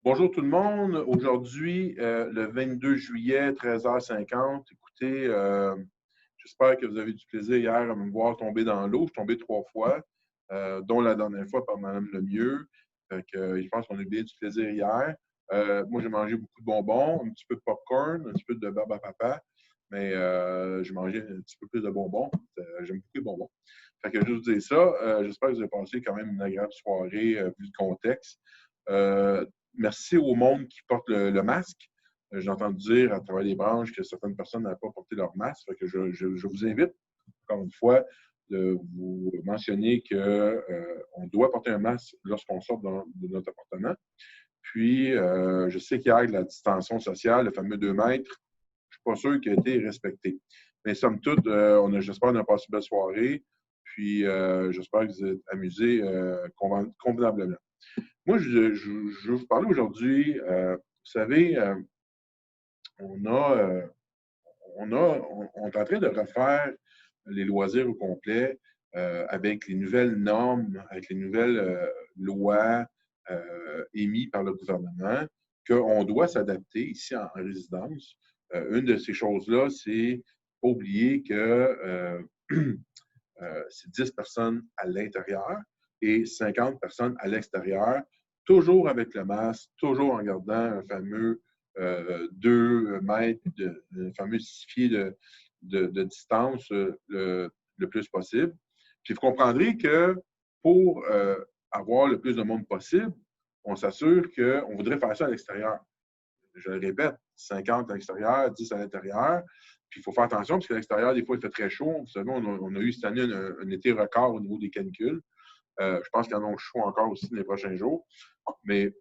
Bonjour tout le monde. Aujourd'hui, le 22 juillet, 13h50. Écoutez, j'espère que vous avez du plaisir hier à me voir tomber dans l'eau. Je suis tombé 3 fois, dont la dernière fois par Mme Lemieux. Fait que, je pense qu'on a eu bien du plaisir hier. Moi, j'ai mangé beaucoup de bonbons, un petit peu de popcorn, un petit peu de barbe à papa, mais j'ai mangé un petit peu plus de bonbons. J'aime beaucoup les bonbons. Fait que je vous dis ça. J'espère que vous avez passé quand même une agréable soirée, vu le contexte. Merci au monde qui porte le masque. J'ai entendu dire à travers les branches que certaines personnes n'avaient pas porté leur masque. Fait que je vous invite, encore une fois, de vous mentionner qu'on doit porter un masque lorsqu'on sort de notre appartement. Puis, je sais qu'hier, la distanciation sociale, le fameux 2 mètres, je ne suis pas sûr qu'il a été respecté. Mais somme toute, j'espère qu'on a passé une belle soirée. Puis, j'espère que vous êtes amusés convenablement. Moi, je vais vous parler aujourd'hui. Vous savez, on a, on est en train de refaire les loisirs au complet avec les nouvelles normes, avec les nouvelles lois émises par le gouvernement, qu'on doit s'adapter ici en résidence. Une de ces choses-là, c'est pas oublier que c'est 10 personnes à l'intérieur et 50 personnes à l'extérieur, toujours avec le masque, toujours en gardant un fameux 2 mètres, un fameux 6 pieds de distance le plus possible. Puis vous comprendrez que pour avoir le plus de monde possible, on s'assure qu'on voudrait faire ça à l'extérieur. Je le répète, 50 à l'extérieur, 10 à l'intérieur. Puis il faut faire attention parce qu'à l'extérieur, des fois, il fait très chaud. Vous savez, on a eu cette année un été record au niveau des canicules. Je pense qu'il y en a chaud encore aussi dans les prochains jours. Mais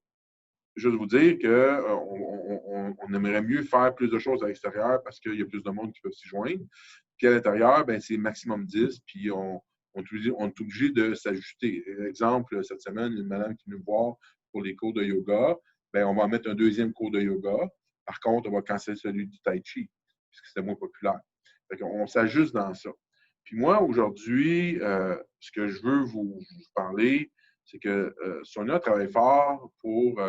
juste vous dire qu'on aimerait mieux faire plus de choses à l'extérieur parce qu'il y a plus de monde qui peuvent s'y joindre. Puis à l'intérieur, ben, c'est maximum 10. Puis on est obligé de s'ajuster. Exemple, cette semaine, une madame qui nous voit pour les cours de yoga, ben, on va en mettre un deuxième cours de yoga. Par contre, on va canceller celui du tai chi, puisque c'était moins populaire. Fait on s'ajuste dans ça. Puis moi, aujourd'hui, ce que je veux vous parler, c'est que Sonia travaille fort pour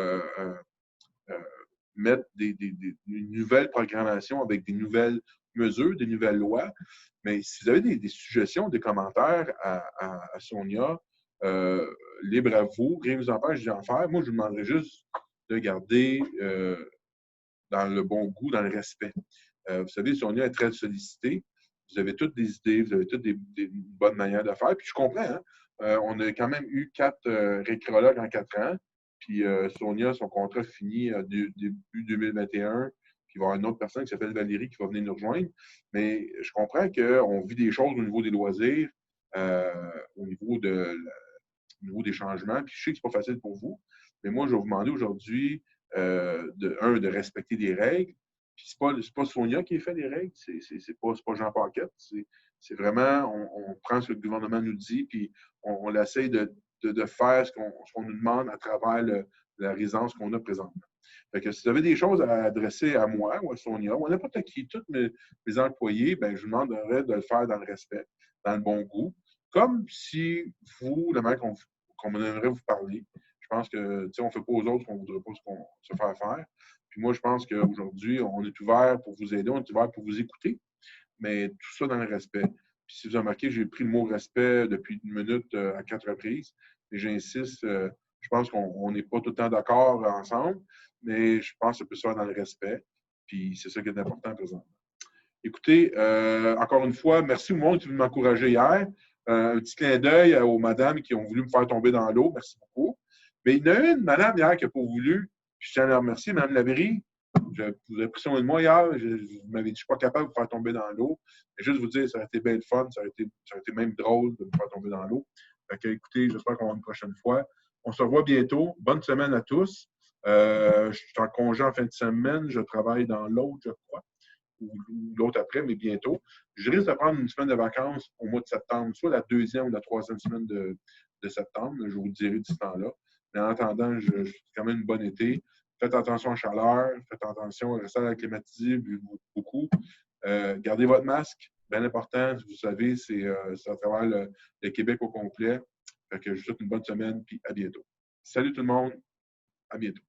mettre une nouvelle programmation avec des nouvelles mesures, des nouvelles lois. Mais si vous avez des suggestions, des commentaires à Sonia, libre à vous, rien ne vous empêche d'en faire. Moi, je vous demanderais juste de garder dans le bon goût, dans le respect. Vous savez, Sonia est très sollicitée. Vous avez toutes des idées, vous avez toutes des bonnes manières de faire. Puis je comprends, hein? On a quand même eu 4 récrologues en 4 ans. Puis Sonia, son contrat finit début 2021. Puis il va y avoir une autre personne qui s'appelle Valérie qui va venir nous rejoindre. Mais je comprends qu'on vit des choses au niveau des loisirs, au niveau des changements. Puis je sais que ce n'est pas facile pour vous. Mais moi, je vais vous demander aujourd'hui, de respecter des règles. Puis c'est pas Sonia qui fait les règles, c'est pas Jean Paquette. C'est vraiment, on prend ce que le gouvernement nous dit, puis on essaie de faire ce qu'on nous demande à travers la résidence qu'on a présentement. Fait que si vous avez des choses à adresser à moi ou à Sonia ou à n'importe qui, tous mes employés, ben, je vous demanderais de le faire dans le respect, dans le bon goût. Comme si vous, la manière qu'on aimerait vous parler, je pense que, on ne fait pas aux autres ce qu'on ne voudrait pas se faire faire. Puis moi, je pense qu'aujourd'hui, on est ouvert pour vous aider, on est ouvert pour vous écouter, mais tout ça dans le respect. Puis si vous avez remarqué, j'ai pris le mot respect depuis une minute à 4 reprises, et j'insiste, je pense qu'on n'est pas tout le temps d'accord ensemble, mais je pense que ça peut se faire dans le respect, puis c'est ça qui est important présentement. Écoutez, encore une fois, merci au monde qui m'a encouragé hier. Un petit clin d'œil aux madames qui ont voulu me faire tomber dans l'eau. Merci beaucoup. Mais il y en a une madame hier qui n'a pas voulu. Je tiens à la remercier, Mme Laverie. Vous avez pris soin de moi hier. Vous m'avez dit que je ne suis pas capable de vous faire tomber dans l'eau. Mais juste vous dire, ça aurait été bien le fun. Ça aurait été même drôle de me faire tomber dans l'eau. Fait que, écoutez, j'espère qu'on va une prochaine fois. On se revoit bientôt. Bonne semaine à tous. Je suis en congé en fin de semaine. Je travaille dans l'autre, je crois, ou l'autre après, mais bientôt. Je risque de prendre une semaine de vacances au mois de septembre, soit la deuxième ou la troisième semaine de septembre. Je vous dirai du temps-là. Mais en attendant, c'est quand même une bonne été. Faites attention à la chaleur, faites attention, restez à la climatisée, buvez beaucoup. Gardez votre masque, bien important. Vous savez, c'est à travers le Québec au complet. Fait que je vous souhaite une bonne semaine, puis à bientôt. Salut tout le monde, à bientôt.